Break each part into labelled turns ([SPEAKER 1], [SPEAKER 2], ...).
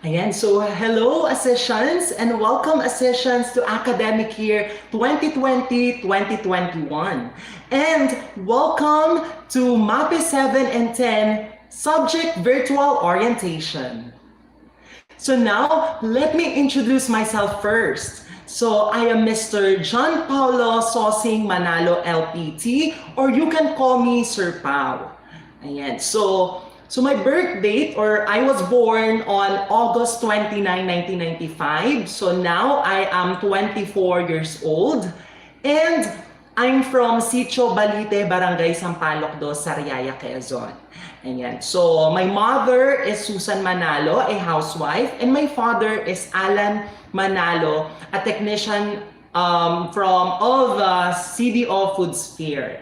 [SPEAKER 1] Ayan, so hello Accessions and welcome Accessions to academic year 2020-2021. And welcome to Mapeh 7 and 10 Subject Virtual Orientation. So now, let me introduce myself first. So I am Mr. John Paulo Sosing Manalo LPT, or you can call me Sir Pao. Ayan, so my birth date, or I was born on August 29, 1995. So now I am 24 years old. And I'm from Sitio Balite, Barangay Sampaloc 2, Sariaya, Quezon. Ayan. So my mother is Susan Manalo, a housewife, and my father is Alan Manalo, a technician from the CDO Food Sphere.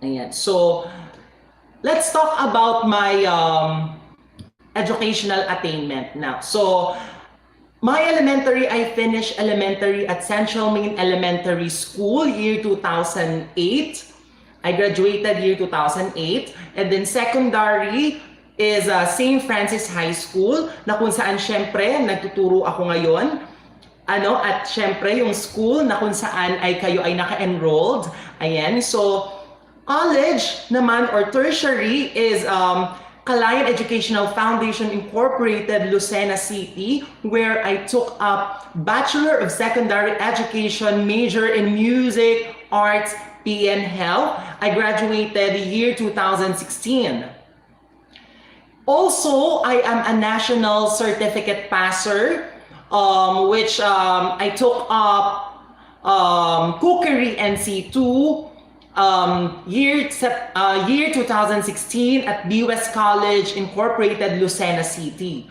[SPEAKER 1] Ayan. So let's talk about my educational attainment now. So my elementary, I finished elementary at Central Main Elementary School, year 2008. I graduated year 2008. And then secondary is St. Francis High School, na kung saan syempre nagtuturo ako ngayon. At syempre yung school na kung saan ay kayo ay naka-enrolled. Ayan, so college naman or tertiary is Kalayan Educational Foundation Incorporated, Lucena City, where I took up Bachelor of Secondary Education, major in Music, Arts, PN Health. I graduated year 2016. Also, I am a national certificate passer, which I took up Cookery NC2, year 2016 at BUS College Incorporated, Lucena City.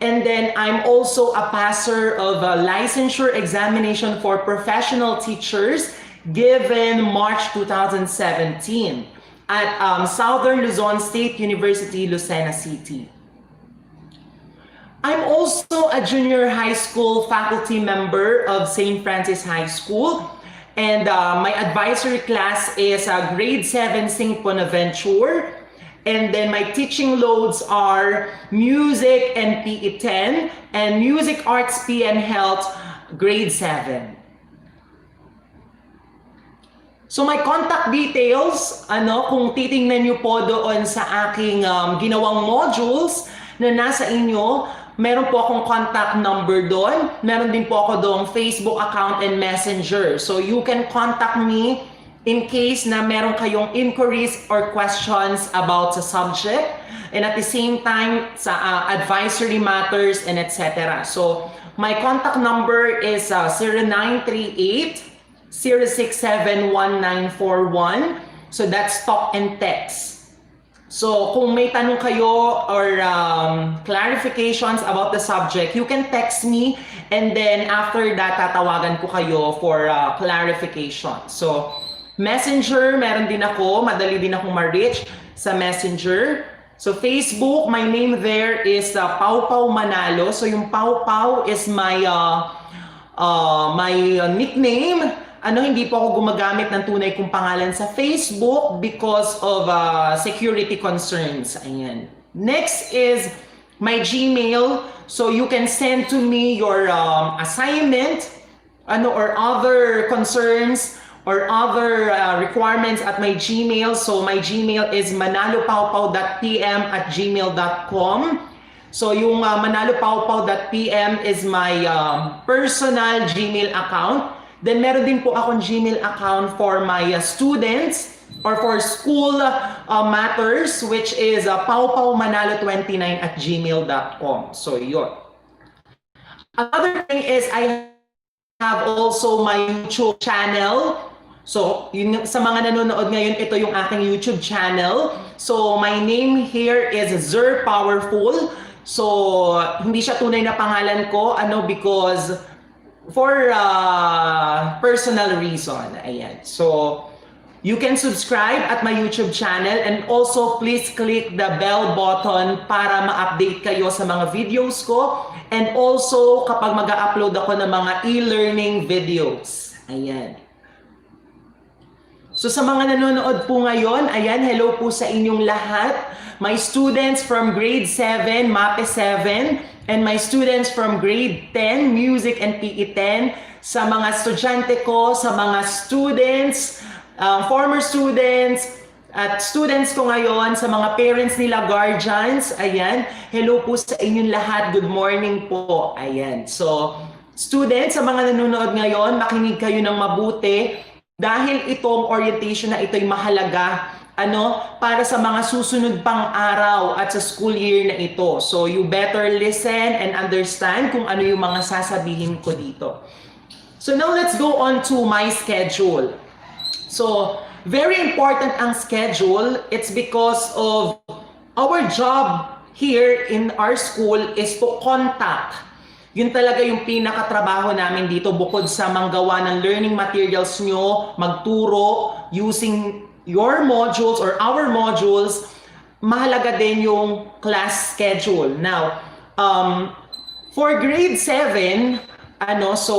[SPEAKER 1] And then I'm also a passer of a licensure examination for professional teachers given March 2017 at Southern Luzon State University, Lucena City. I'm also a junior high school faculty member of St. Francis High School. And my advisory class is grade 7 St. Bonaventure. And then my teaching loads are music and PE 10 and music arts PN health grade 7. So my contact details, kung titingnan nyo po doon sa aking ginawang modules na nasa inyo, meron po akong contact number doon. Meron din po ako doon Facebook account and messenger. So you can contact me in case na meron kayong inquiries or questions about sa subject. And at the same time, sa advisory matters and etc. So my contact number is 0938-067-1941. So that's talk and text. So kung may tanong kayo or clarifications about the subject, you can text me and then after that, tatawagan ko kayo for clarification. So Messenger, meron din ako, madali din akong ma-reach sa Messenger. So Facebook, my name there is Pau Pau Manalo. So yung Pau Pau is my nickname. Hindi po ako gumagamit ng tunay kong pangalan sa Facebook because of security concerns. Ayan. Next is my Gmail. So you can send to me your assignment or other concerns or other requirements at my Gmail. So my Gmail is manalopaupau.pm@gmail.com. So yung manalopaupau.pm is my personal Gmail account. Then meron din po akong Gmail account for my students or for school matters, which is paupaumanalo29@gmail.com. So yun. Another thing is I have also my YouTube channel. So yun, sa mga nanonood ngayon, ito yung aking YouTube channel. So my name here is Zer Powerful. So hindi siya tunay na pangalan ko, because for personal reason. Ayan. So you can subscribe at my YouTube channel and also please click the bell button para ma-update kayo sa mga videos ko and also kapag mag-upload ako ng mga e-learning videos. Ayan. So So sa mga nanonood po ngayon, ayan, hello po sa inyong lahat. My students from grade 7, Mapeh 7, and my students from grade 10, Music and PE 10, sa mga estudyante ko, sa mga students, former students, at students ko ngayon, sa mga parents nila, guardians, ayan, hello po sa inyong lahat, good morning po, ayan. So, students, sa mga nanonood ngayon, makinig kayo ng mabuti dahil itong orientation na ito'y mahalaga para sa mga susunod pang araw at sa school year na ito. So, you better listen and understand kung ano yung mga sasabihin ko dito. So, now let's go on to my schedule. So, very important ang schedule. It's because of our job here in our school is to contact. Yun talaga yung pinakatrabaho namin dito bukod sa manggawa ng learning materials nyo, magturo using your modules or our modules, mahalaga din yung class schedule. Now, for grade 7, so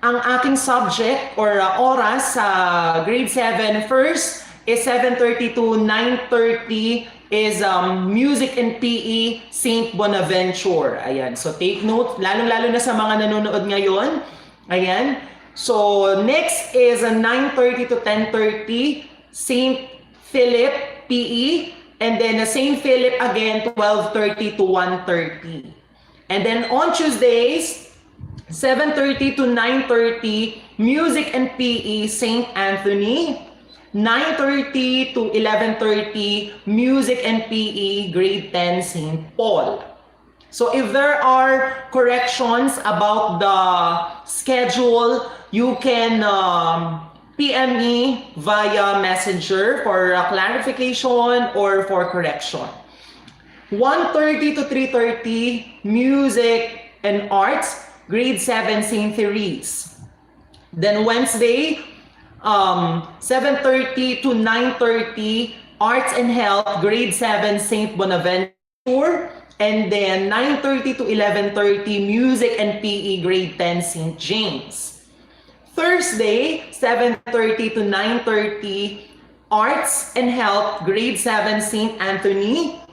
[SPEAKER 1] ang aking subject or oras sa grade 7 first is 7:30 to 9:30 is Music and PE St. Bonaventure. Ayan. So take note, lalo-lalo na sa mga nanonood ngayon. Ayan. So next is 9:30 to 10:30 St. Philip PE, and then St. Philip again 12:30 to 1:30. And then on Tuesdays 7:30 to 9:30 Music and PE St. Anthony, 9:30 to 11:30 Music and PE Grade 10 St. Paul. So if there are corrections about the schedule, you can PM me via Messenger for clarification or for correction. 1:30 to 3:30 Music and Arts Grade 7 St. Therese. Then Wednesday, 7:30 to 9:30 Arts and Health Grade 7 St. Bonaventure. And then 9:30 to 11:30 Music and PE Grade 10 St. James. Thursday, 7:30 to 9:30 Arts and Health Grade 7 St. Anthony.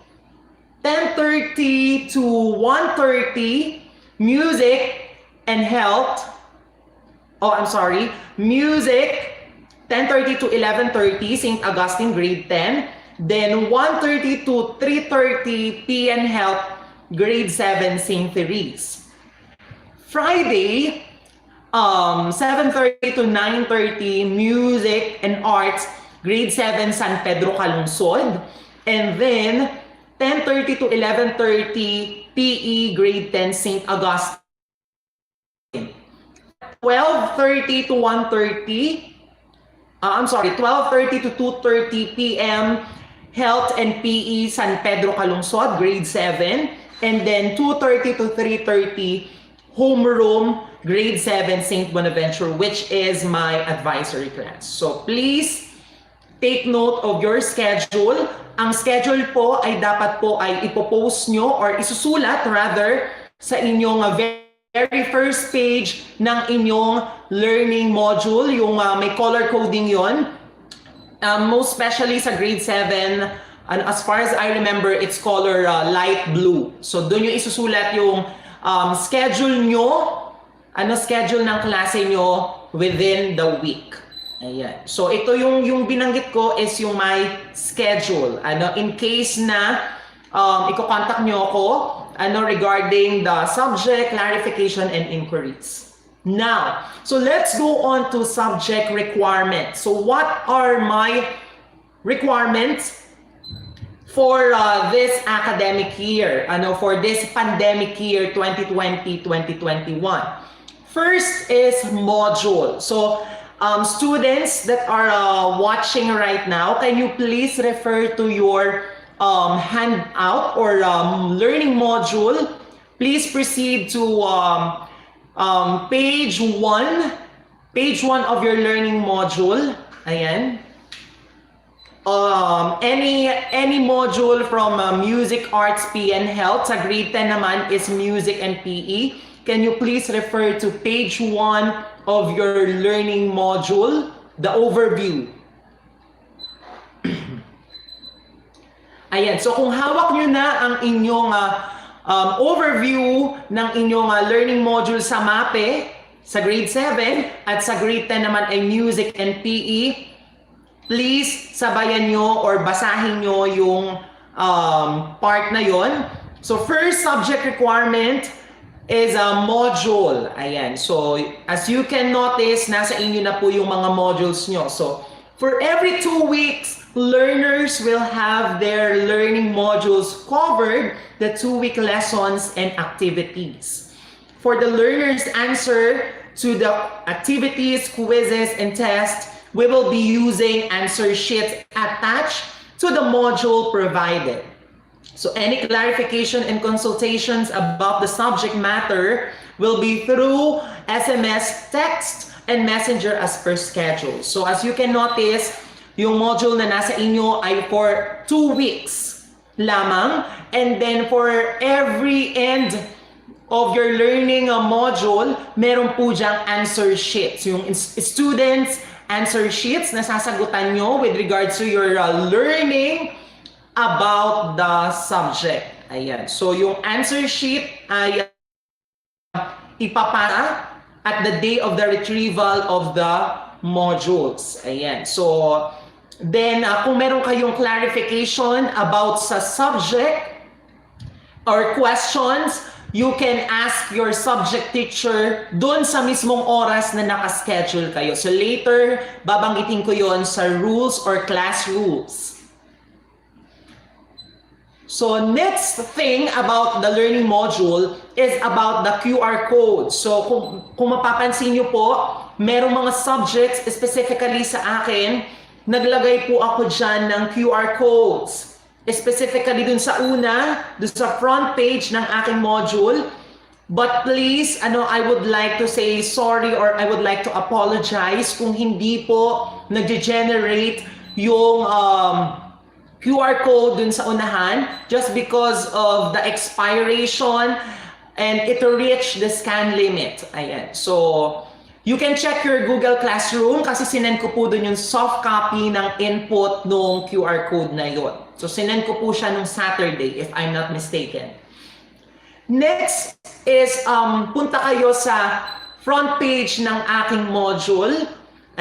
[SPEAKER 1] 10:30 to 1:30 Music and Health, Music, 10:30 to 11:30, St. Augustine, grade 10. Then 1:30 to 3:30 P.M. Health, grade 7, St. Therese. Friday, 7:30 to 9:30, Music and Arts, grade 7, San Pedro, Calungsod. And then 10:30 to 11:30, PE, grade 10, St. Augustine. 12:30 to 1:30, 12:30 to 2:30 p.m. Health and PE San Pedro Calungsod, grade 7. And then 2:30 to 3:30 Homeroom, grade 7, St. Bonaventure, which is my advisory class. So please take note of your schedule. Ang schedule po ay dapat po ay ipopost nyo or isusulat rather sa inyong very first page ng inyong learning module, yung may color coding yon. Most especially sa grade 7, and as far as I remember, it's color light blue. So doon yung isusulat yung schedule nyo, schedule ng klase nyo within the week. Ayan. So ito yung binanggit ko is yung my schedule. In case na iko-contact nyo ako regarding the subject, clarification, and inquiries. Now, so let's go on to subject requirements. So what are my requirements for this academic year, for this pandemic year 2020-2021? First is module. So students that are watching right now, can you please refer to your handout or learning module? Please proceed to page 1 of your learning module. Ayan. Any module from Music, Arts, PE, and Health. Sa grade 10 naman is Music and PE. Can you please refer to page 1 of your learning module, the overview. Ayan, so kung hawak nyo na ang inyong overview ng inyong learning module sa Mapeh, sa grade 7 at sa grade 10 naman ay music and PE, please sabayan nyo or basahin nyo yung part na yon. So first subject requirement is a module. Ayan, so as you can notice, nasa inyo na po yung mga modules nyo. So for every 2 weeks, learners will have their learning modules covered, the 2-week lessons and activities. For the learners' answer to the activities, quizzes, and tests, we will be using answer sheets attached to the module provided. So any clarification and consultations about the subject matter will be through SMS, text, and messenger as per schedule. So as you can notice, yung module na nasa inyo ay for 2 weeks lamang. And then for every end of your learning module, meron po dyang answer sheets. Yung students' answer sheets na sasagutan nyo with regards to your learning about the subject. Ayan. So yung answer sheet ay ipapasa at the day of the retrieval of the modules. Ayan. So then, kung meron kayong clarification about sa subject or questions, you can ask your subject teacher dun sa mismong oras na nakaschedule kayo. So later, babanggitin ko yon sa rules or class rules. So next thing about the learning module is about the QR code. So kung mapapansin nyo po, merong mga subjects specifically sa akin, naglagay po ako dyan ng QR codes. Specifically dun sa una, dun sa front page ng aking module. But please, I would like to say sorry or I would like to apologize kung hindi po nag-generate yung QR code dun sa unahan just because of the expiration and it reached the scan limit. Ayan. So, you can check your Google Classroom kasi sinend ko po dun yung soft copy ng input ng QR code na yon. So, sinend ko po siya nung Saturday if I'm not mistaken. Next is, punta kayo sa front page ng aking module.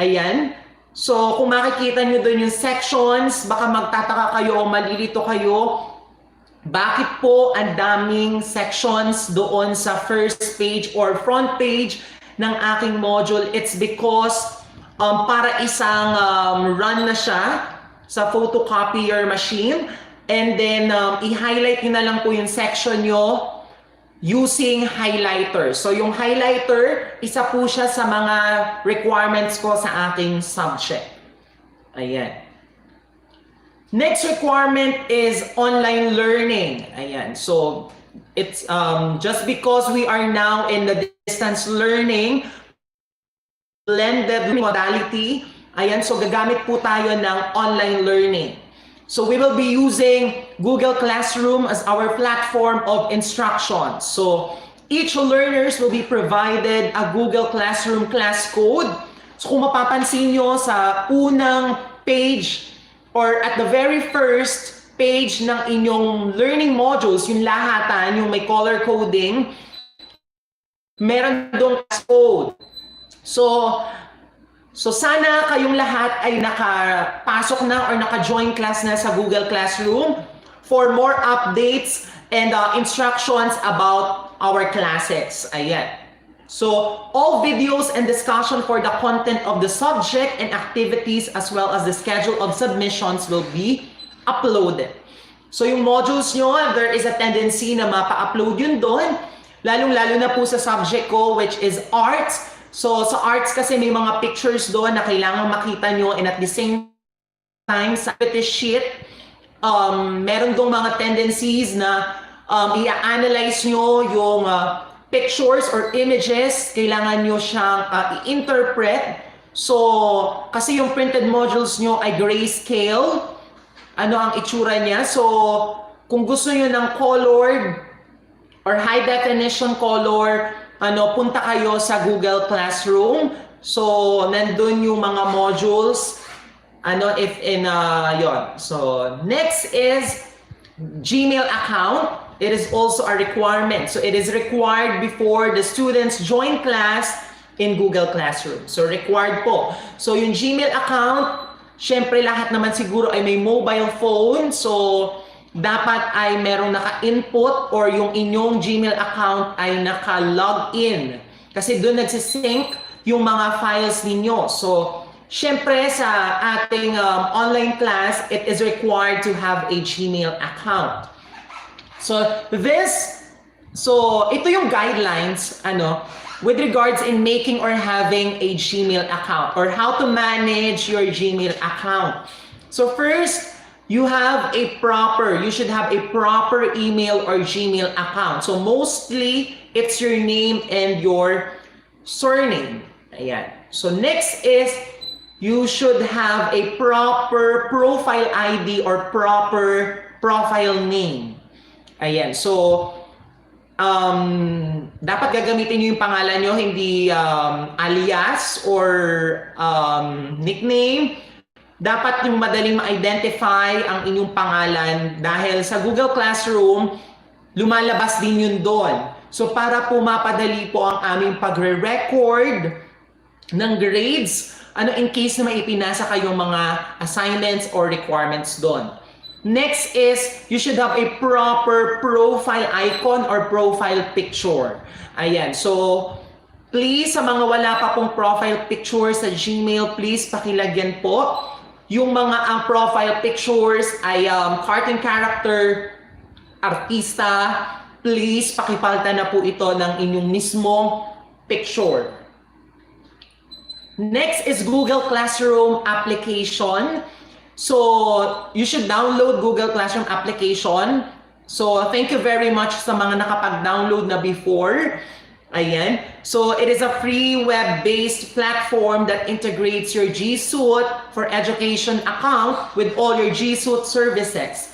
[SPEAKER 1] Ayan. So, kung makikita nyo dun yung sections, baka magtataka kayo o malilito kayo. Bakit po ang daming sections doon sa first page or front page ng aking module? It's because para isang run na siya sa photocopier machine and then i-highlight nyo na lang po yung section nyo using highlighter. So yung highlighter, isa po siya sa mga requirements ko sa aking subject. Ayan. Next requirement is online learning. Ayan. So it's just because we are now in the distance learning blended modality. Ayan. So gagamit po tayo ng online learning. So we will be using Google Classroom as our platform of instruction. So each learners will be provided a Google Classroom class code. So kung mapapansin nyo sa unang page or at the very first page ng inyong learning modules, yung lahatan, yung may color coding, meron doong class code. So sana kayong lahat ay nakapasok na or naka-join class na sa Google Classroom for more updates and instructions about our classes. Ayan. So all videos and discussion for the content of the subject and activities as well as the schedule of submissions will be uploaded. So yung modules nyo, there is a tendency na mapa-upload yun doon. Lalong-lalo na po sa subject ko which is arts. So, sa arts kasi may mga pictures doon na kailangan makita nyo and at the same time, sa activity sheet, meron doon mga tendencies na i-analyze nyo yung pictures or images, kailangan nyo siyang i-interpret. So, kasi yung printed modules nyo ay grayscale, ano ang itsura niya. So, kung gusto nyo ng colored or high definition color, punta kayo sa Google Classroom. So, nandun yung mga modules. Yon. So, next is Gmail account, it is also a requirement. So it is required before the students join class in Google Classroom. So required po. So yung Gmail account, syempre lahat naman siguro ay may mobile phone. So dapat ay merong naka-input or yung inyong Gmail account ay naka-log in. Kasi doon nagsisync yung mga files ninyo. So syempre sa ating online class, it is required to have a Gmail account. So ito yung guidelines with regards in making or having a Gmail account or how to manage your Gmail account. So first, you should have a proper email or Gmail account. So mostly, it's your name and your surname. Ayan. So next is, you should have a proper profile ID or proper profile name. Ayan. So, dapat gagamitin nyo yung pangalan nyo, hindi alias or nickname. Dapat yung madaling ma-identify ang inyong pangalan dahil sa Google Classroom, lumalabas din yun doon. So, para po mapadali po ang aming pagre-record ng grades, in case na may ipinasa kayong mga assignments or requirements doon. Next is, you should have a proper profile icon or profile picture. Ayan, so please, sa mga wala pa pong profile picture sa Gmail, please pakilagyan po. Yung mga ang profile pictures ay cartoon character, artista, please pakipalta na po ito ng inyong mismong picture. Next is Google Classroom application. So, you should download Google Classroom application. So, thank you very much sa mga nakapag-download na before. Ayan. So, it is a free web-based platform that integrates your G Suite for Education account with all your G Suite services.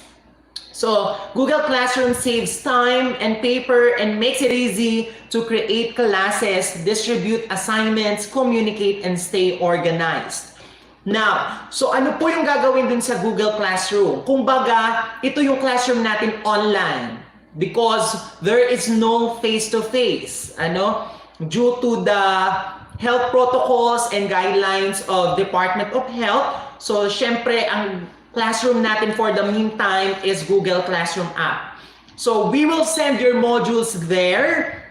[SPEAKER 1] So, Google Classroom saves time and paper and makes it easy to create classes, distribute assignments, communicate, and stay organized. Now, so ano po yung gagawin dun sa Google Classroom? Kumbaga, ito yung classroom natin online because there is no face-to-face. Due to the health protocols and guidelines of Department of Health. So, syempre, ang classroom natin for the meantime is Google Classroom app. So, we will send your modules there.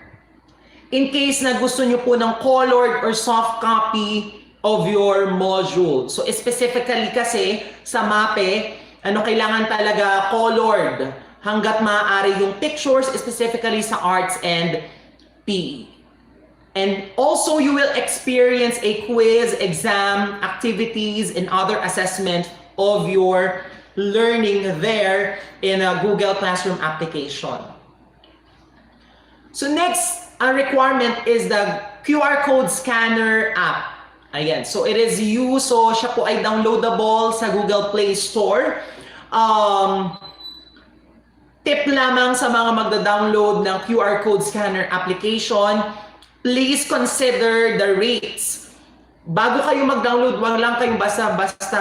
[SPEAKER 1] In case na gusto nyo po ng colored or soft copy of your module. So specifically kasi sa Mapeh, kailangan talaga colored hanggat maaari yung pictures, specifically sa arts and PE. And also you will experience a quiz, exam, activities, and other assessment of your learning there in a Google Classroom application. So next requirement is the QR code scanner app. Ayan, so it is used, so siya po ay downloadable sa Google Play Store. Tip lamang sa mga magda-download ng QR code scanner application, please consider the rates. Bago kayo mag-download, wag lang kayong basta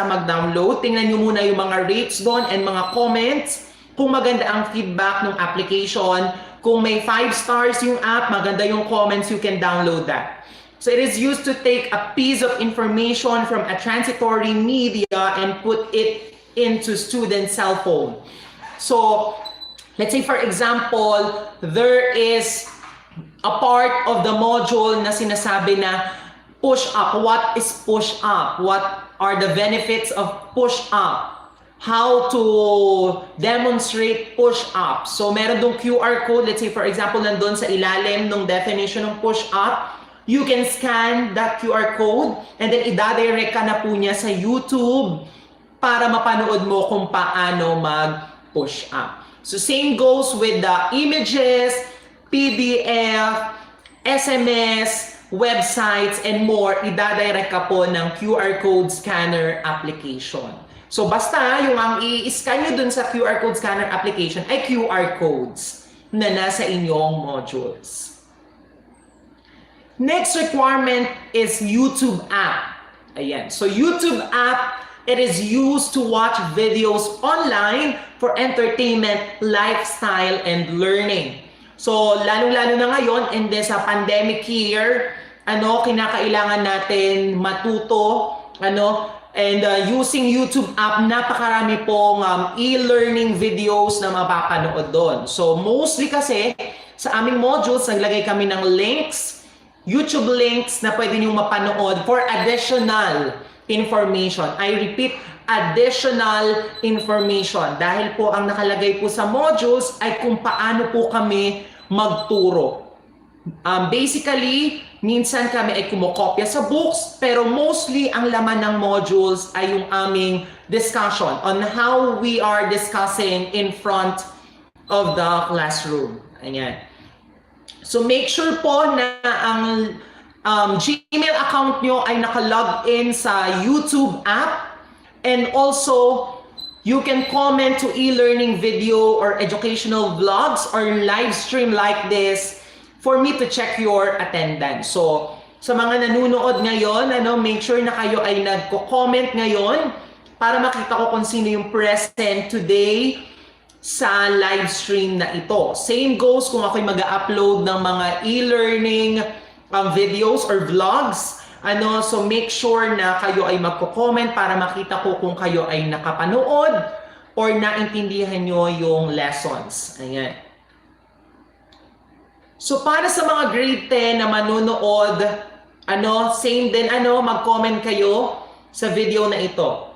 [SPEAKER 1] mag-download. Tingnan nyo muna yung mga rates doon and mga comments. Kung maganda ang feedback ng application, kung may 5 stars yung app, maganda yung comments, you can download that. So it is used to take a piece of information from a transitory media and put it into student's cell phone. So let's say for example, there is a part of the module na sinasabi na push up. What is push up? What are the benefits of push up? How to demonstrate push up. So meron dong QR code. Let's say for example, nandun sa ilalim ng definition ng push up. You can scan that QR code and then i-direct ka na po niya sa YouTube para mapanood mo kung paano mag-push up. So same goes with the images, PDF, SMS, websites, and more. I-direct ka po ng QR code scanner application. So basta yung ang i-scan nyo dun sa QR code scanner application ay QR codes na nasa inyong modules. Next requirement is YouTube app. Ayan. So YouTube app, it is used to watch videos online for entertainment, lifestyle, and learning. So, lalo-lalo na ngayon in this pandemic year, kinakailangan natin matuto, and using YouTube app, napakarami pong e-learning videos na mapapanood doon. So, mostly kasi sa aming modules, naglagay kami ng links, YouTube links na pwede niyong mapanood for additional information. I repeat, additional information. Dahil po ang nakalagay po sa modules ay kung paano po kami magturo. Basically, minsan kami ay kumokopya sa books, pero mostly ang laman ng modules ay yung aming discussion on how we are discussing in front of the classroom. Ayan. So make sure po na ang Gmail account nyo ay nakalog in sa YouTube app, and also you can comment to e-learning video or educational vlogs or live stream like this for me to check your attendance. So, sa mga nanonood ngayon, make sure na kayo ay nagko-comment ngayon para makita ko kung sino yung present today sa live stream na ito. Same goes kung ako'y mag-upload ng mga e-learning videos or vlogs. So make sure na kayo ay magko-comment para makita ko kung kayo ay nakapanood or naintindihan nyo yung lessons. Ayan. So para sa mga grade 10 na manonood, same din, mag-comment kayo sa video na ito.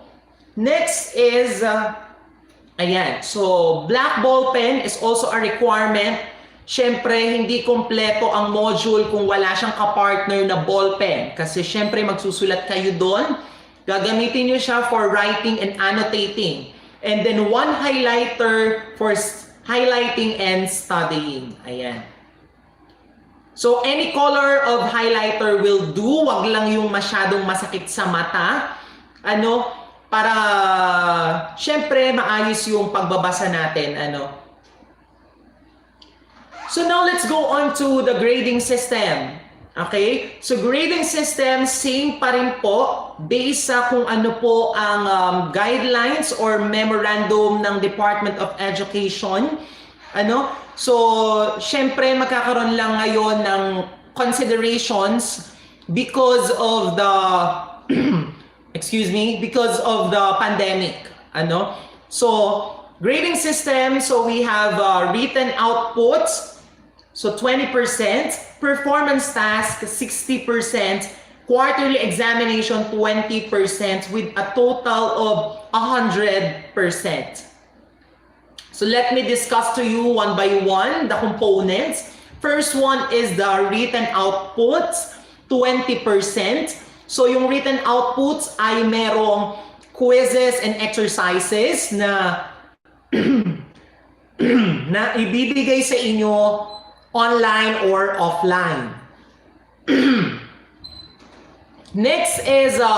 [SPEAKER 1] Next is, ayan, so black ball pen is also a requirement. Siyempre, hindi kompleto ang module kung wala siyang kapartner na ball pen. Kasi siyempre, magsusulat kayo doon. Gagamitin nyo siya for writing and annotating. And then one highlighter for highlighting and studying. Ayan. So, any color of highlighter will do. Wag lang yung masyadong masakit sa mata. Para, siyempre, maayos yung pagbabasa natin. So now let's go on to the grading system. Okay? So grading system, same pa rin po based sa kung ano po ang guidelines or memorandum ng Department of Education. So, syempre magkakaroon lang ngayon ng considerations because of the because of the pandemic. So, grading system, so we have written outputs, so 20%, performance task 60%, quarterly examination 20% with a total of 100%. So let me discuss to you one by one the components. First one is the written outputs, 20%. So yung written outputs ay merong quizzes and exercises na na ibibigay sa inyo online or offline. Next is a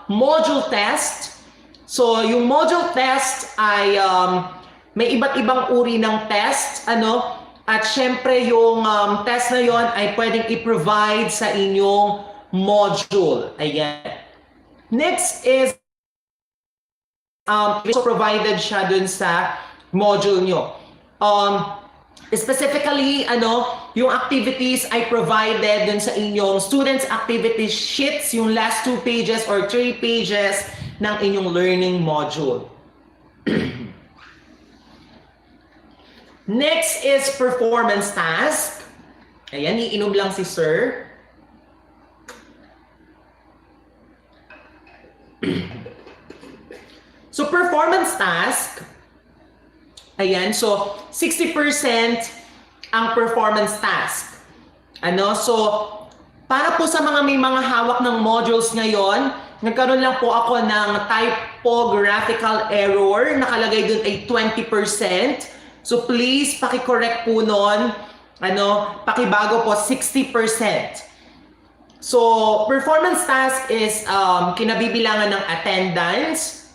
[SPEAKER 1] module test. So yung module test ay may iba't ibang uri ng test, at syempre yung test na yon ay pwedeng i-provide sa inyong module. Ayan. Next is so provided siya dun sa module nyo. Specifically, yung activities ay provided dun sa inyong students activity sheets, yung last 2 pages or 3 pages ng inyong learning module. Next is performance task. Ayan, iinom lang si Sir. So performance task, ayan, so 60% ang performance task. So para po sa may mga hawak ng modules ngayon, nagkaroon lang po ako ng typographical error, nakalagay dun ay 20%. So please paki-correct po nun, pakibago po 60%. So performance task is kinabibilangan ng attendance.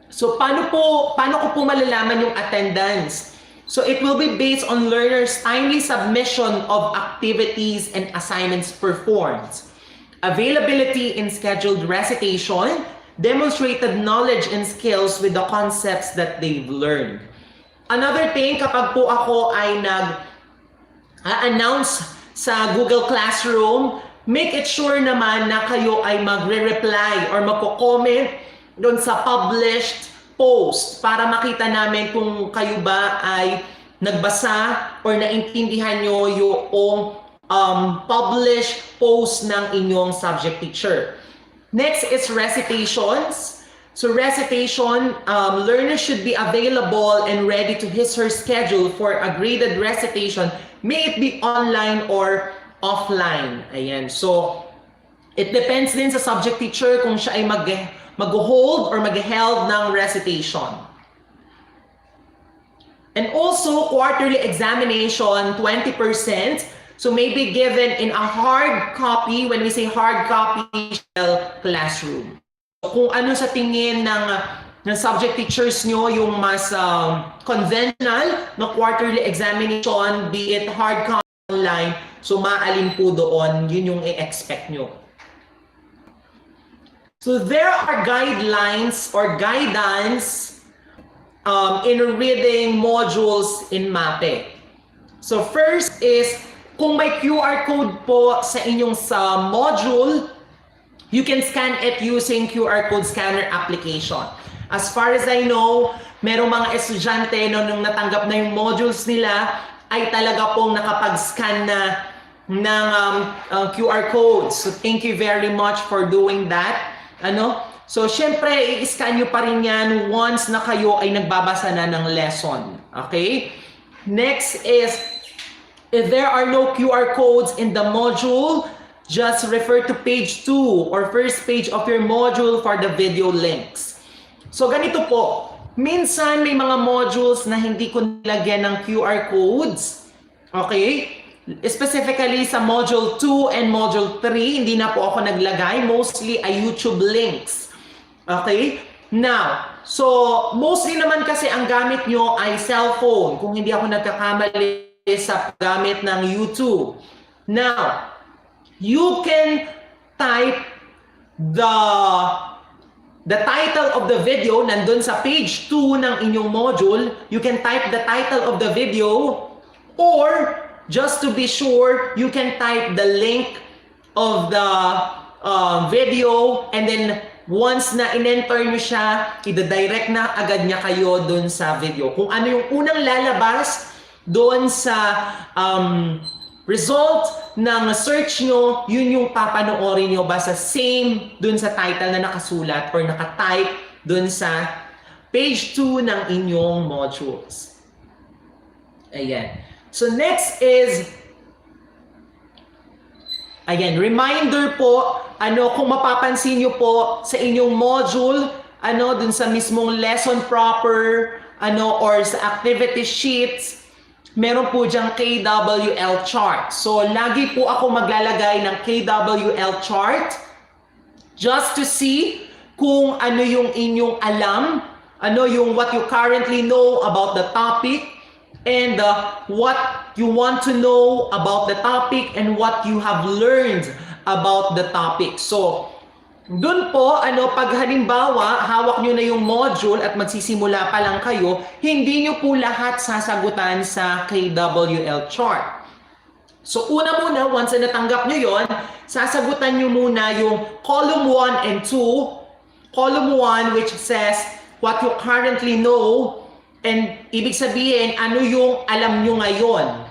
[SPEAKER 1] So paano ko po malalaman yung attendance? So it will be based on learners' timely submission of activities and assignments performed, availability in scheduled recitation, demonstrated knowledge and skills with the concepts that they've learned. Another thing, kapag po ako ay nag-announce sa Google Classroom, make it sure naman na kayo ay magre-reply or magko-comment doon sa published post para makita namin kung kayo ba ay nagbasa or naintindihan nyo yung published post ng inyong subject teacher. Next is recitations. So recitation, learners should be available and ready to his her schedule for a graded recitation, may it be online or offline. Ayan. So it depends din sa subject teacher kung siya ay mag-hold or mag-held ng recitation. And also quarterly examination, 20%. So maybe given in a hard copy, when we say hard copy, classroom. Kung ano sa tingin ng subject teachers nyo yung mas conventional na quarterly examination, be it hard copy online, so maalin po doon, yun yung i-expect nyo. So there are guidelines or guidance in reading modules in Mapeh. So first is, kung may QR code po sa inyong module, you can scan it using QR code scanner application. As far as I know, merong mga estudyante nung natanggap na yung modules nila ay talaga pong nakapag-scan na ng QR codes. So thank you very much for doing that. So syempre, i-scan nyo pa rin yan once na kayo ay nagbabasa na ng lesson. Okay? Next is, if there are no QR codes in the module, just refer to page 2 or first page of your module for the video links. So ganito po, minsan may mga modules na hindi ko nilagyan ng QR codes. Okay? Specifically sa module 2 and module 3, hindi na po ako naglagay. Mostly ay YouTube links. Okay? Now, so mostly naman kasi ang gamit nyo ay cellphone. Kung hindi ako nagkakamali sa paggamit ng YouTube. Now, you can type the title of the video nandun sa page 2 ng inyong module. You can type the title of the video, or just to be sure, you can type the link of the video, and then once na in-enter nyo siya, i-direct na agad niya kayo dun sa video. Kung ano yung unang lalabas doon sa result ng search nyo, yun yung papanoorin nyo basta same dun sa title na nakasulat or nakatype dun sa page 2 ng inyong modules. Ayan. So next is, again, reminder po, kung mapapansin nyo po sa inyong module, dun sa mismong lesson proper, or sa activity sheets, meron po diyang KWL chart. So, lagi po ako maglalagay ng KWL chart just to see kung ano yung inyong alam, yung what you currently know about the topic, and what you want to know about the topic and what you have learned about the topic. So, dun po, pag halimbawa, hawak nyo na yung module at magsisimula pa lang kayo, hindi nyo po lahat sasagutan sa KWL chart. So, una muna, once na natanggap nyo yon, sasagutan nyo muna yung column 1 and 2. Column 1, which says what you currently know, and ibig sabihin, ano yung alam nyo ngayon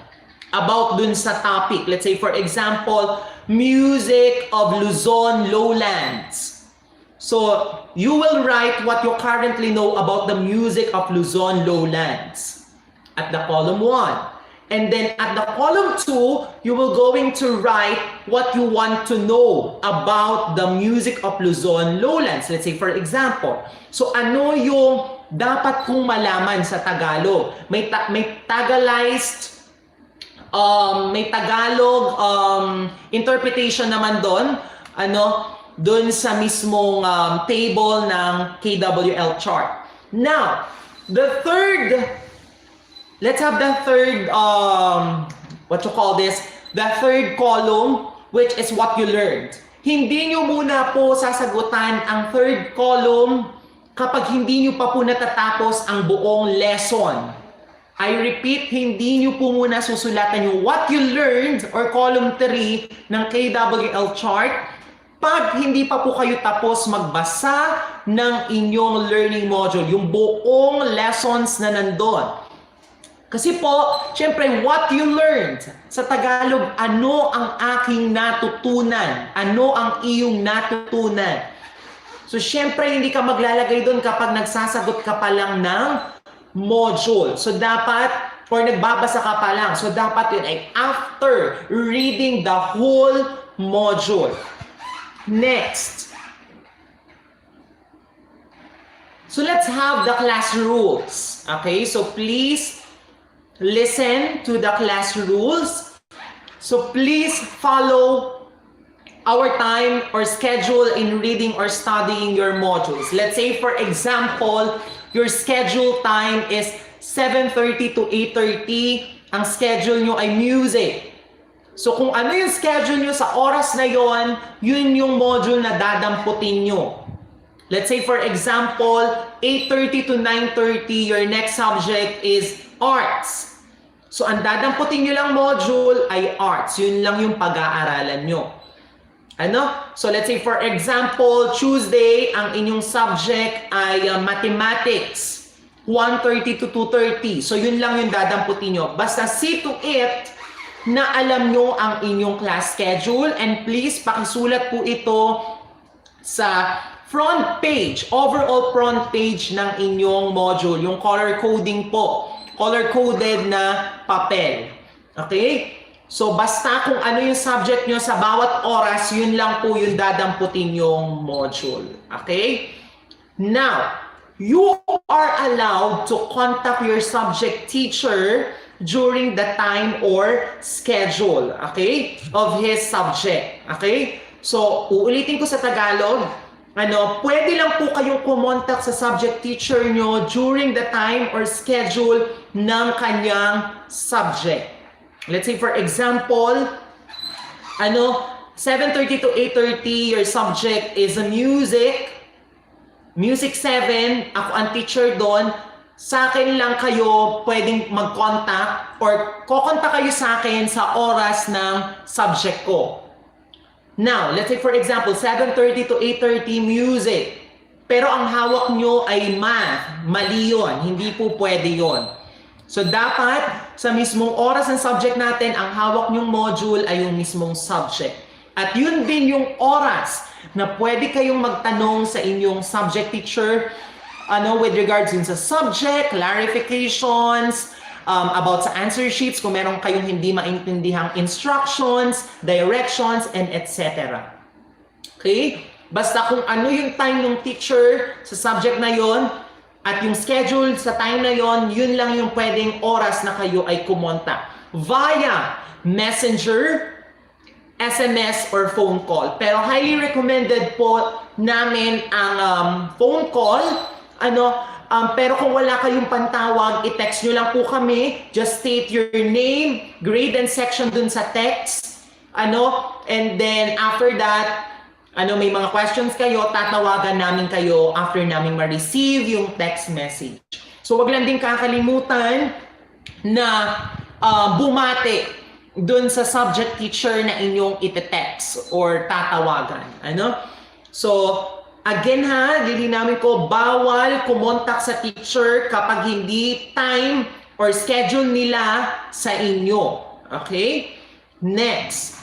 [SPEAKER 1] about dun sa topic. Let's say, for example, music of Luzon Lowlands. So, you will write what you currently know about the music of Luzon Lowlands at the column 1. And then at the column 2, you will going to write what you want to know about the music of Luzon Lowlands. Let's say, for example, so ano yung dapat kong malaman sa Tagalog? May Tagalized may Tagalog interpretation naman doon, doon sa mismong table ng KWL chart. Now, let's have the third, the third column, which is what you learned. Hindi nyo muna po sasagutan ang third column kapag hindi nyo pa po natatapos ang buong lesson. I repeat, hindi nyo po muna susulatan yung what you learned or column 3 ng KWL chart pag hindi pa po kayo tapos magbasa ng inyong learning module, yung buong lessons na nandun. Kasi po, syempre, what you learned sa Tagalog, ano ang aking natutunan? Ano ang iyong natutunan? So, syempre, hindi ka maglalagay doon kapag nagsasagot ka pa lang ng module. So, dapat, or nagbabasa ka pa lang. So, dapat yun ay after reading the whole module. Next. So, let's have the class rules. Okay? So, please listen to the class rules. So, please follow our time or schedule in reading or studying your modules. Let's say, for example, your schedule time is 7:30 to 8:30. Ang schedule nyo ay music. So kung ano yung schedule nyo sa oras na yon, yun yung module na dadamputin nyo. Let's say, for example, 8:30 to 9:30, your next subject is arts. So ang dadamputin nyo lang module ay arts. Yun lang yung pag-aaralan nyo. Ano? So let's say, for example, Tuesday, ang inyong subject ay mathematics. 1:30 to 2:30. So yun lang yung dadamputin nyo. Basta see to it na alam nyo ang inyong class schedule, and please pakisulat po ito sa front page, overall front page ng inyong module. Yung color coding po. Color-coded na papel. Okay? So, basta kung ano yung subject nyo sa bawat oras, yun lang po yung dadamputin yung module. Okay? Now, you are allowed to contact your subject teacher during the time or schedule, okay, of his subject. Okay? So, uulitin ko sa Tagalog. Pwede lang po kayong kumontak sa subject teacher nyo during the time or schedule ng kanyang subject. Let's say, for example, 7:30 to 8:30, your subject is music. Music 7, ako ang teacher doon. Sa akin lang kayo pwedeng mag-contact or kukontak kayo sa akin sa oras ng subject ko. Now, let's say, for example, 7:30 to 8:30, music. Pero ang hawak nyo ay math. Mali yun. Hindi po pwede yun. So, dapat sa mismong oras ng subject natin, ang hawak nyong module ay yung mismong subject. At yun din yung oras na pwede kayong magtanong sa inyong subject teacher with regards din sa subject, clarifications, about sa answer sheets, kung meron kayong hindi maintindihan instructions, directions, and etc. Okay? Basta kung ano yung time ng teacher sa subject na yon, at yung schedule sa time na yon, yun lang yung pwedeng oras na kayo ay kumontak via messenger, SMS, or phone call. Pero highly recommended po namin ang phone call. Pero kung wala kayong pantawag, i-text nyo lang po kami. Just state your name, grade and section dun sa text. And then after that, may mga questions kayo, tatawagan namin kayo after namin ma-receive yung text message. So wag lang din kakalimutan na bumati dun sa subject teacher na inyong ite-text or tatawagan. So, again lilinawin ko, bawal kumontak sa teacher kapag hindi time or schedule nila sa inyo. Okay? Next.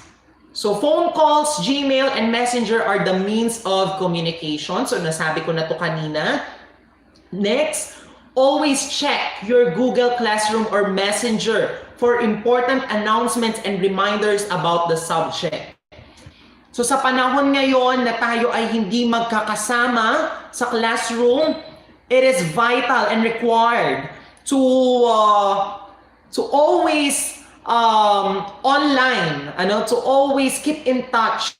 [SPEAKER 1] So, phone calls, Gmail, and Messenger are the means of communication. So, nasabi ko na to kanina. Next, always check your Google Classroom or Messenger for important announcements and reminders about the subject. So, sa panahon ngayon na tayo ay hindi magkakasama sa classroom, it is vital and required to always online, to always keep in touch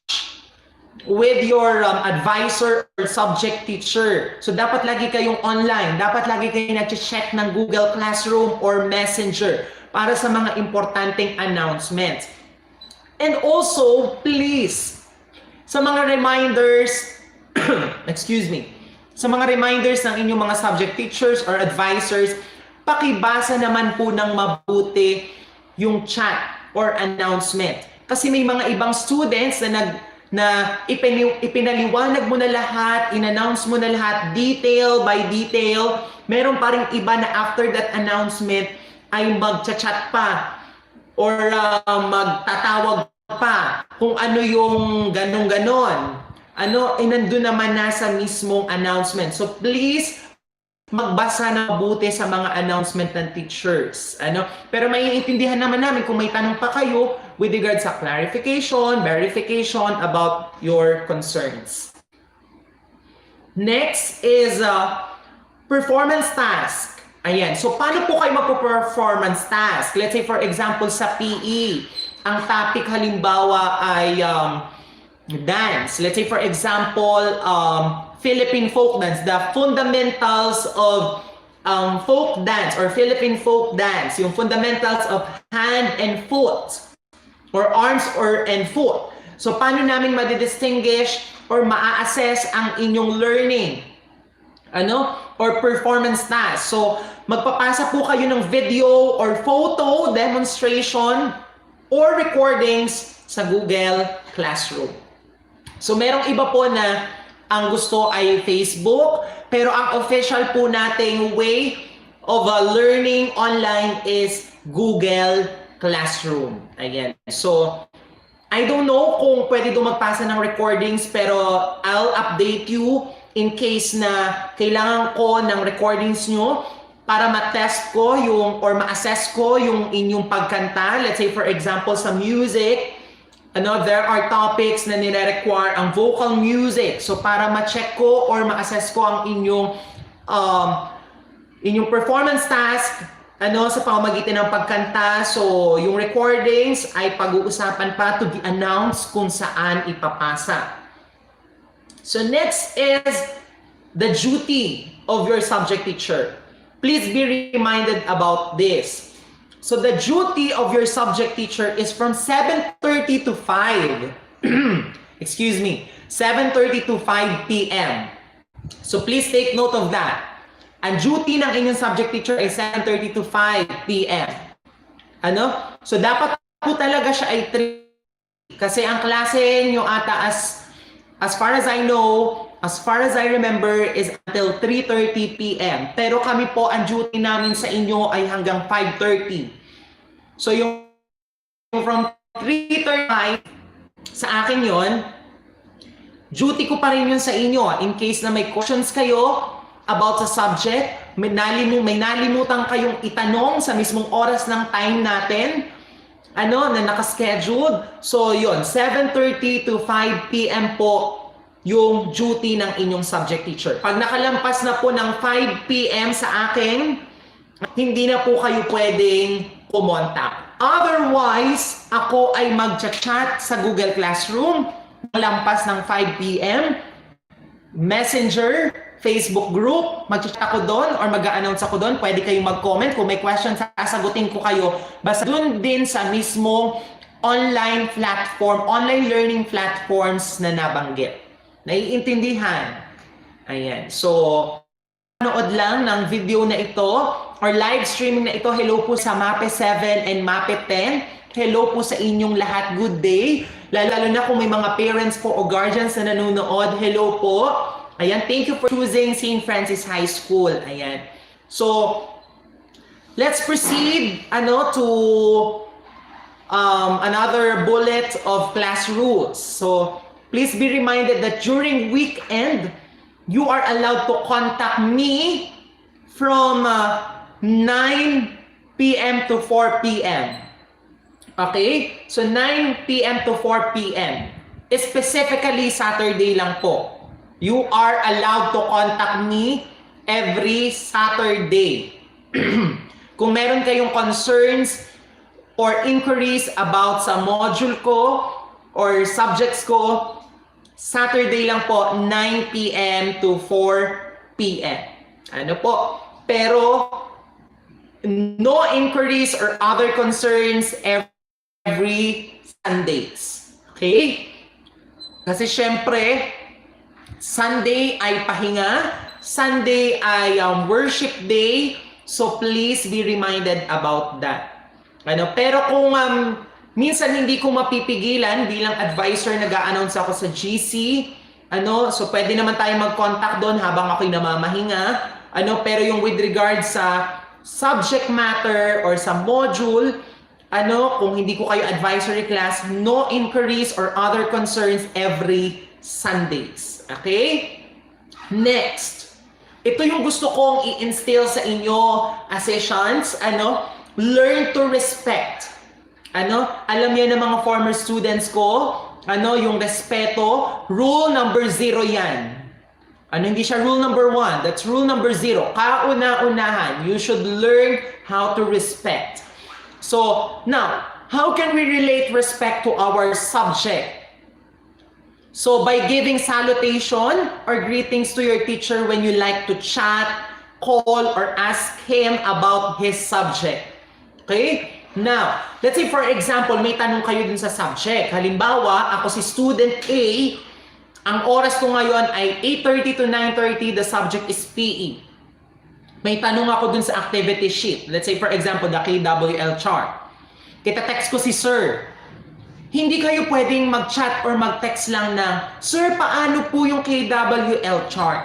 [SPEAKER 1] with your advisor or subject teacher. So dapat lagi kayong online, dapat lagi kayong nag-check ng Google Classroom or Messenger para sa mga importanteng announcements. And also, please, Sa mga reminders, excuse me, sa mga reminders ng inyong mga subject teachers or advisors, pakibasa naman po ng mabuti yung chat or announcement. Kasi may mga ibang students na ipinaliwanag mo na lahat, in-announce mo na lahat, detail by detail. Meron pa rin iba na after that announcement ay magchat-chat pa or magtatawag pa kung ano yung ganon-ganon. Nandun naman nasa mismong announcement. So please, magbasa na mabuti sa mga announcement ng teachers. Pero maiintindihan naman namin kung may tanong pa kayo with regards sa clarification, verification about your concerns. Next is performance task. Ayan. So, paano po kayo magpo-performance task? Let's say, for example, sa PE, ang topic halimbawa ay dance. Let's say, for example, Philippine folk dance, the fundamentals of folk dance or Philippine folk dance, yung fundamentals of hand and foot or arms and foot. So, paano namin madidistinguish or maa-assess ang inyong learning? Or performance task. So, magpapasa po kayo ng video or photo demonstration or recordings sa Google Classroom. So, merong iba po na ang gusto ay Facebook, pero ang official po nating way of learning online is Google Classroom. Ayan. So, I don't know kung pwede doon magpasa ng recordings, pero I'll update you in case na kailangan ko ng recordings nyo para ma-test ko yung or ma-assess ko yung inyong pagkanta. Let's say for example sa music, there are topics na nire-require ang vocal music. So para ma-check ko or ma-assess ko ang inyong performance task sa pamamagitan ng pagkanta. So yung recordings ay pag-uusapan pa to be announced kung saan ipapasa. So next is the duty of your subject teacher. Please be reminded about this. So the duty of your subject teacher is from 7:30 to 5. Excuse me, 7:30 to 5 p.m. So please take note of that. Ang duty ng inyong subject teacher ay 7:30 to 5 p.m. So dapat po talaga siya ay 3. Kasi ang klase nyo ata as far as I know, as far as I remember, is until 3:30 p.m. Pero kami po, ang duty namin sa inyo ay hanggang 5:30. So yung from 3:35, sa akin yon, duty ko pa rin yun sa inyo. In case na may questions kayo about sa subject, may nalimutan kayong itanong sa mismong oras ng time natin, na nakascheduled. So yun, 7:30 to 5 p.m. po yung duty ng inyong subject teacher. Pag nakalampas na po ng 5 p.m. sa akin, hindi na po kayo pwedeng kumontak. Otherwise, ako ay mag-chat sa Google Classroom lampas ng 5 p.m. Messenger, Facebook group, mag-chat ako doon or mag-a-announce ako doon. Pwede kayong mag-comment. Kung may questions, sasagutin ko kayo. Basta doon din sa mismo online platform, online learning platforms na nabanggit. Naiintindihan? Ayan. So, panood lang ng video na ito or live streaming na ito. Hello po sa Mapeh 7 and Mapeh 10. Hello po sa inyong lahat. Good day. Lalo na kung may mga parents po o guardians na nanonood. Hello po. Ayan. Thank you for choosing St. Francis High School. Ayan. So, let's proceed to another bullet of class rules. So, please be reminded that during weekend, you are allowed to contact me from 9 p.m. to 4 p.m. Okay? So 9 p.m. to 4 p.m. Specifically, Saturday lang po. You are allowed to contact me every Saturday. Kung meron kayong concerns or inquiries about sa module ko or subjects ko, Saturday lang po, 9 p.m. to 4 p.m. Po? Pero, no inquiries or other concerns every Sundays. Okay? Kasi syempre, Sunday ay pahinga, Sunday ay worship day, so please be reminded about that. Pero kung minsan hindi ko mapipigilan bilang advisor, nag-a-announce ako sa GC, so pwede naman tayo mag-contact doon habang ako'y namamahinga. Pero yung with regard sa subject matter or sa module, kung hindi ko kayo advisory class, no inquiries or other concerns every Sundays. Okay? Next. Ito yung gusto kong i-instill sa inyo as sessions, learn to respect. Alam yan ng mga former students ko, yung respeto, rule number 0 yan. Hindi siya rule number 1, that's rule number 0. Kauna-unahan, you should learn how to respect. So, now, how can we relate respect to our subject? So, by giving salutation or greetings to your teacher when you like to chat, call, or ask him about his subject. Okay? Now, let's say for example, may tanong kayo dun sa subject. Halimbawa, ako si student A, ang oras ko ngayon ay 8:30 to 9:30, the subject is PE. May tanong ako dun sa activity sheet. Let's say for example, the KWL chart. Kita-text ko si Sir. Hindi kayo pwedeng mag-chat or mag-text lang na, Sir, paano po yung KWL chart?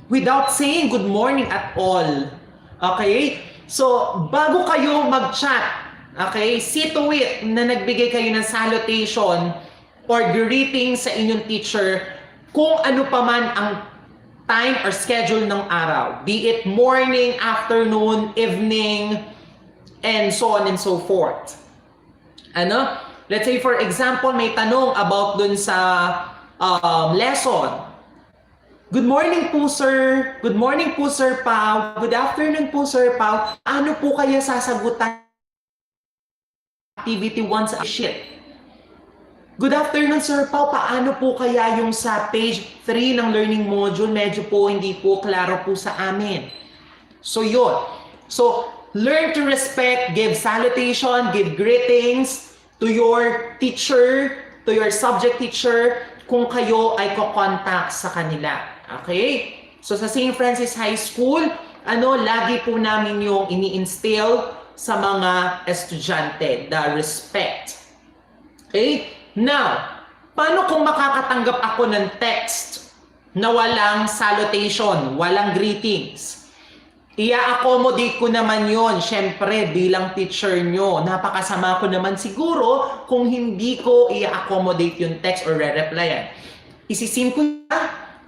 [SPEAKER 1] Without saying good morning at all. Okay? So, bago kayo mag-chat, okay, see to it na nagbigay kayo ng salutation or greeting sa inyong teacher kung ano pa man ang time or schedule ng araw. Be it morning, afternoon, evening, and so on and so forth. Let's say for example, may tanong about dun sa lesson. Good morning po, sir. Good morning po, Sir Pao. Good afternoon po, Sir Pao. Ano po kaya sasagutan activity 1 sa sheet? Good afternoon, Sir Pao. Paano po kaya yung sa page 3 ng learning module? Medyo po hindi po klaro po sa amin. So, yun. So, learn to respect, give salutation, give greetings to your teacher, to your subject teacher, kung kayo ay ko-contact sa kanila. Okay? So, sa St. Francis High School, lagi po namin yung ini-instill sa mga estudyante, the respect. Okay? Now, paano kung makakatanggap ako ng text na walang salutation, walang greetings? I-accommodate ko naman yon, syempre, bilang teacher nyo. Napakasama ko naman siguro kung hindi ko i-accommodate yung text or re-replyan. Isisim ko na,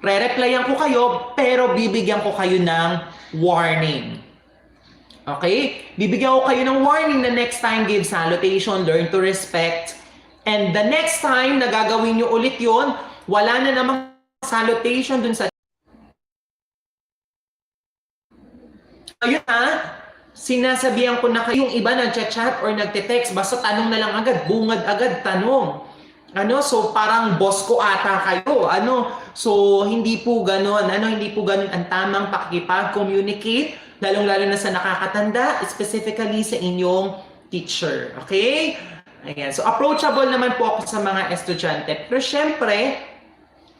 [SPEAKER 1] re-replyan ko kayo, pero bibigyan ko kayo ng warning. Okay? Bibigyan ko kayo ng warning na next time, give salutation, learn to respect. And the next time na gagawin nyo ulit yon, wala na namang salutation dun sa... Ayun sinasabihan ko na kayo, yung iba nag-chat or nagte-text, basta tanong na lang agad, bungad agad, tanong. So parang boss ko ata kayo. So hindi po ganon. Hindi po ganon ang tamang pakikipag-communicate, lalong-lalo na sa nakakatanda, specifically sa inyong teacher. Okay? Ayan. So, approachable naman po ako sa mga estudyante. Pero syempre,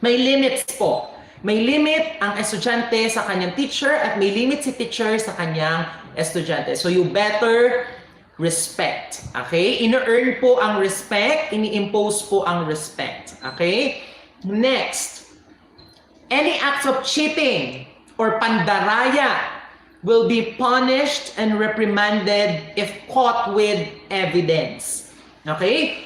[SPEAKER 1] may limits po. May limit ang estudyante sa kanyang teacher at may limit si teacher sa kanyang estudyante. So, you better respect. Okay? Ina-earn po ang respect. Ini-impose po ang respect. Okay? Next. Any acts of cheating or pandaraya will be punished and reprimanded if caught with evidence. Okay?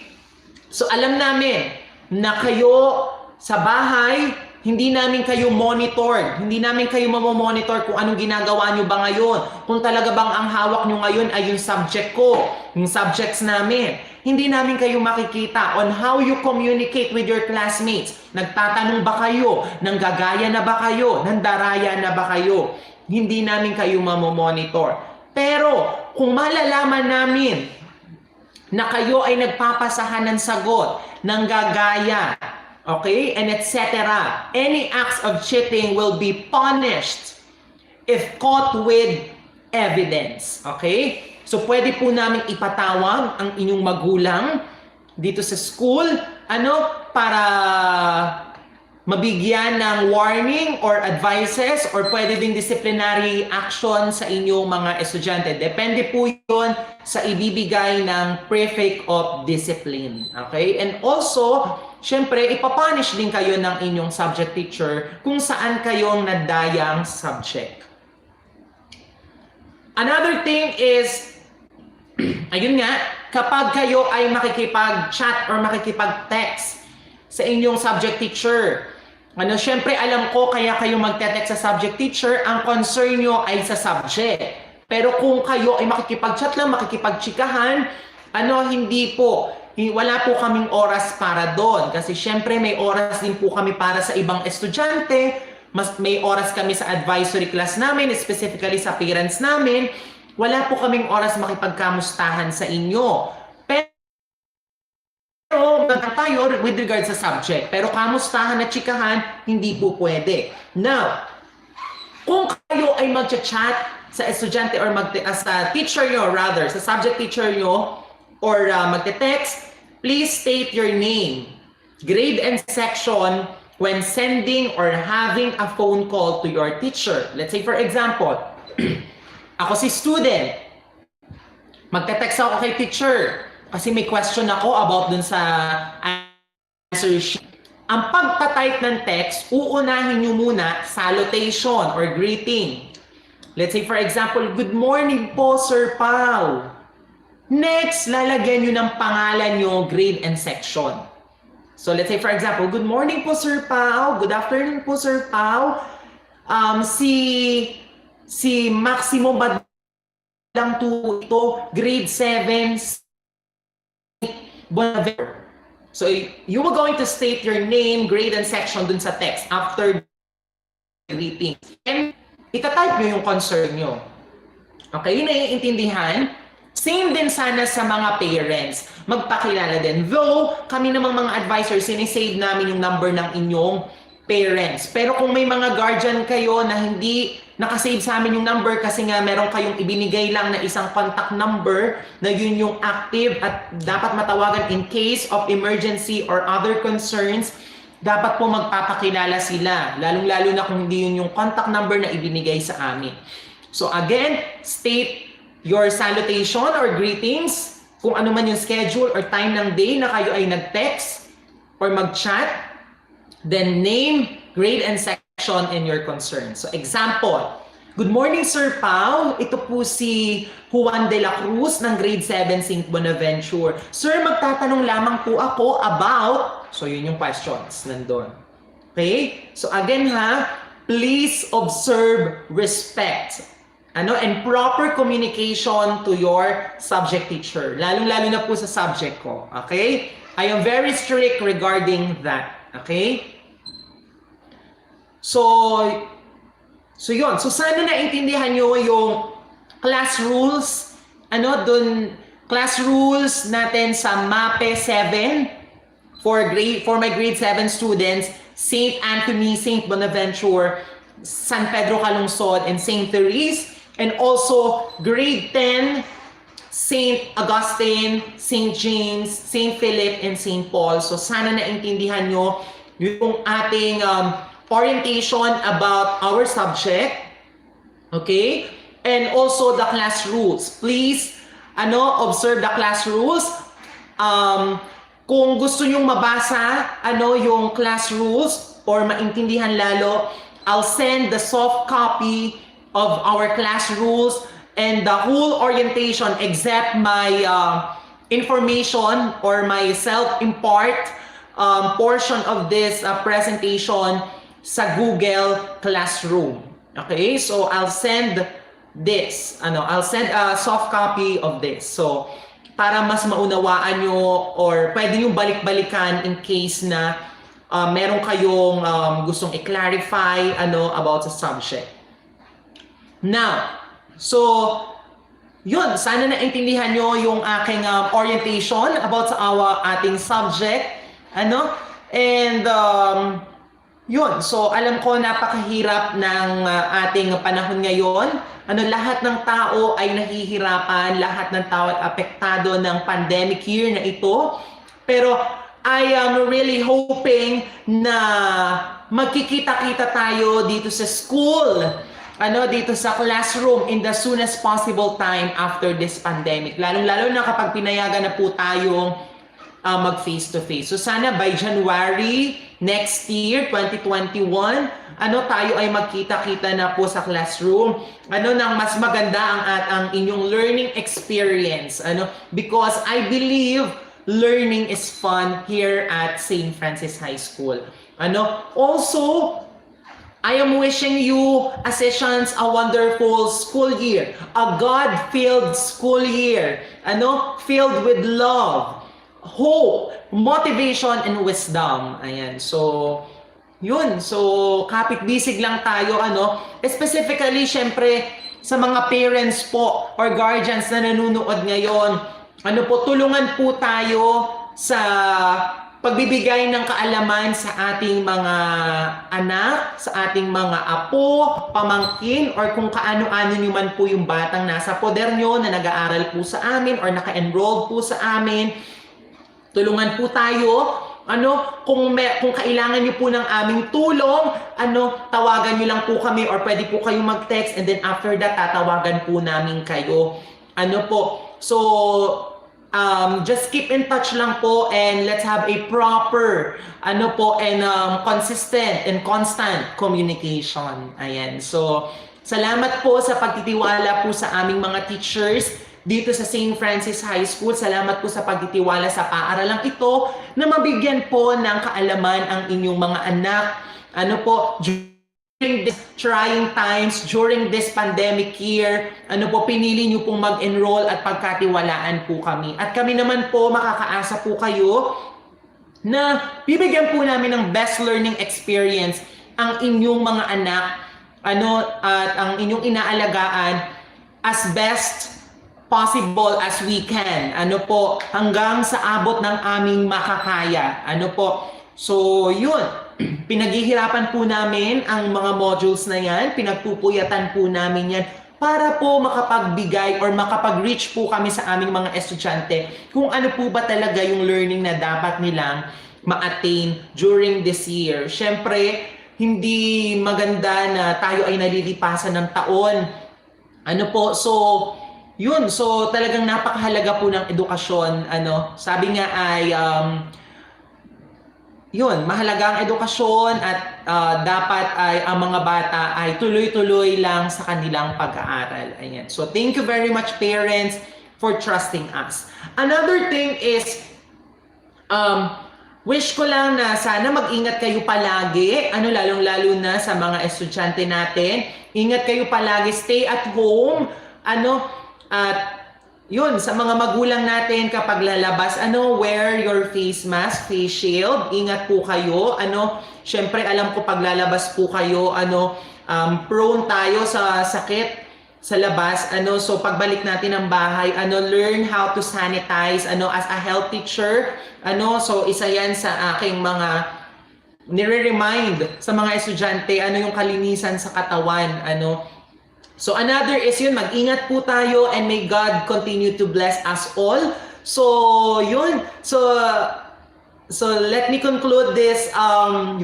[SPEAKER 1] So alam namin na kayo sa bahay, hindi namin kayo monitored. Hindi namin kayo mamomonitor kung anong ginagawa nyo ba ngayon. Kung talaga bang ang hawak nyo ngayon ay yung subject ko, yung subjects namin. Hindi namin kayo makikita on how you communicate with your classmates. Nagtatanong ba kayo? Nanggagaya na ba kayo? Nandaraya na ba kayo? Hindi namin kayo mamomonitor. Pero kung malalaman namin na kayo ay nagpapasahan ng sagot, ng gagaya, okay, and etc. Any acts of cheating will be punished if caught with evidence. Okay? So, pwede po namin ipatawag ang inyong magulang dito sa school para mabigyan ng warning or advices or pwede ding disciplinary action sa inyong mga estudyante. Depende po yun sa ibibigay ng prefect of discipline. Okay? And also, syempre, ipapunish din kayo ng inyong subject teacher kung saan kayong nadayang subject. Another thing is, ayun nga, kapag kayo ay makikipag-chat or makikipag-text sa inyong subject teacher, syempre alam ko kaya kayo magte-text sa subject teacher, ang concern nyo ay sa subject. Pero kung kayo ay makikipag-chat lang, makikipag-chikahan, hindi po. Wala po kaming oras para doon. Kasi syempre may oras din po kami para sa ibang estudyante. May oras kami sa advisory class namin, specifically sa parents namin. Wala po kaming oras makipagkamustahan sa inyo. Pero tayo with regard sa subject. Pero kamustahan at chikahan, hindi po pwede. Now, kung kayo ay mag-chat sa estudyante or sa teacher nyo rather, sa subject teacher nyo or magte-text, please state your name, grade and section when sending or having a phone call to your teacher. Let's say for example, ako si student, magte-text ako kay teacher kasi may question ako about dun sa answer sheet. Ang pagpa-type ng text, uunahin nyo muna salutation or greeting. Let's say for example, good morning po Sir Pao. Next, lalagyan nyo ng pangalan nyo, grade and section. So let's say for example, good morning po Sir Pao, good afternoon po Sir Pao. Si Maximo Badlang to ito, grade 7, Bonaventure. So you are going to state your name, grade, and section dun sa text after greeting. And itatype nyo yung concern nyo. Okay, naiintindihan? Same din sana sa mga parents. Magpakilala din. Though, kami namang mga advisors, sinisave namin yung number ng inyong parents. Pero kung may mga guardian kayo na hindi nakasave sa amin yung number kasi nga meron kayong ibinigay lang na isang contact number na yun yung active at dapat matawagan in case of emergency or other concerns, dapat po magpapakilala sila. Lalong-lalo na kung hindi yun yung contact number na ibinigay sa amin. So again, state your salutation or greetings, kung ano man yung schedule or time ng day na kayo ay nag-text or mag-chat. Then name, grade, and section and your concern. So example, good morning Sir Pao. Ito po si Juan de la Cruz ng grade 7 St. Bonaventure. Sir, magtatanong lamang po ako about, so yun yung questions nandun. Okay? So again please observe respect. And proper communication to your subject teacher. Lalong-lalo na po sa subject ko. Okay? I am very strict regarding that. Okay? So yun. So sana naintindihan nyo yung class rules. Class rules natin sa Mapeh 7 for my grade 7 students, St. Anthony, St. Bonaventure, San Pedro Calungsod, and St. Therese. And also grade 10, St. Augustine, St. James, St. Philip, and St. Paul. So sana naintindihan nyo yung ating orientation about our subject. Okay? And also the class rules. Please, observe the class rules. Kung gusto nyong mabasa, yung class rules or maintindihan lalo, I'll send the soft copy of our class rules and the whole orientation except my information or my self-impart portion of this presentation sa Google Classroom. Okay? So I'll send this. I'll send a soft copy of this. So para mas maunawaan nyo or pwede nyo balik-balikan in case na meron kayong gustong i-clarify about sa subject. Now, so yun, sana naintindihan nyo yung aking orientation about sa ating subject. And yun, so alam ko napakahirap ng ating panahon ngayon. Lahat ng tao ay nahihirapan, lahat ng tao ay apektado ng pandemic year na ito. Pero I am really hoping na magkikita-kita tayo dito sa school, dito sa classroom in the soonest possible time after this pandemic. Lalong-lalo na kapag pinayagan na po tayong mag face-to-face. So sana by January next year, 2021, tayo ay magkita-kita na po sa classroom. Nang mas maganda ang inyong learning experience. Because I believe learning is fun here at St. Francis High School. Also, I am wishing you, Ascensions, a wonderful school year. A God-filled school year. Filled with love, hope, motivation, and wisdom. Ayan. So, yun. So, kapit-bisig lang tayo, Specifically, syempre, sa mga parents po or guardians na nanonood ngayon, tulungan po tayo sa pagbibigay ng kaalaman sa ating mga anak, sa ating mga apo, pamangkin, or kung kaano-ano nyo man po yung batang nasa poder nyo na nag-aaral po sa amin or naka-enroll po sa amin. Tulungan po tayo. Kung kailangan niyo po ng aming tulong, tawagan niyo lang po kami or pwede po kayong mag-text, and then after that, tatawagan po namin kayo. So, just keep in touch lang po, and let's have a proper, consistent and constant communication. Ayan. So, salamat po sa pagtitiwala po sa aming mga teachers dito sa St. Francis High School. Salamat po sa pagtitiwala sa paaralang ito na mabigyan po ng kaalaman ang inyong mga anak. During these trying times, during this pandemic year, pinili nyo pong mag-enroll at pagkatiwalaan po kami. At kami naman po, makakaasa po kayo na bibigyan po namin ng best learning experience ang inyong mga anak, at ang inyong inaalagaan as best possible as we can. Hanggang sa abot ng aming makakaya. So, yun. Pinaghihirapan po namin ang mga modules na yan. Pinagpupuyatan po namin yan para po makapagbigay or makapag-reach po kami sa aming mga estudyante kung ano po ba talaga yung learning na dapat nilang ma-attain during this year. Siyempre, hindi maganda na tayo ay nalilipasan ng taon. So, yun. So, talagang napakahalaga po ng edukasyon. Sabi nga ay, yun, mahalaga ang edukasyon at dapat ay ang mga bata ay tuloy-tuloy lang sa kanilang pag-aaral. Ayan. So, thank you very much, parents, for trusting us. Another thing is, wish ko lang na sana mag-ingat kayo palagi, lalong-lalo na sa mga estudyante natin. Ingat kayo palagi, stay at home, at yun, sa mga magulang natin kapag lalabas, wear your face mask, face shield. Ingat po kayo. Syempre alam ko pag lalabas po kayo, prone tayo sa sakit sa labas. So pagbalik natin ng bahay, learn how to sanitize, as a health teacher. So isa yan sa aking mga nire-remind sa mga estudyante, yung kalinisan sa katawan, So another is yun, mag-ingat po tayo, and may God continue to bless us all. So yun, so let me conclude this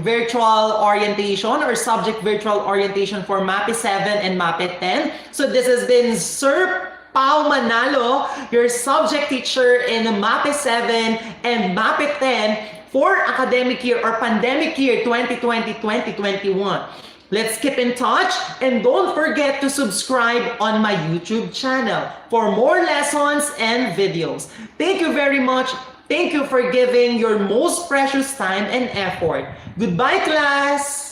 [SPEAKER 1] virtual orientation or subject virtual orientation for Mapeh 7 and Mapeh 10. So this has been Sir Pao Manalo, your subject teacher in Mapeh 7 and Mapeh 10 for academic year or pandemic year 2020-2021. Let's keep in touch, and don't forget to subscribe on my YouTube channel for more lessons and videos. Thank you very much. Thank you for giving your most precious time and effort. Goodbye, class!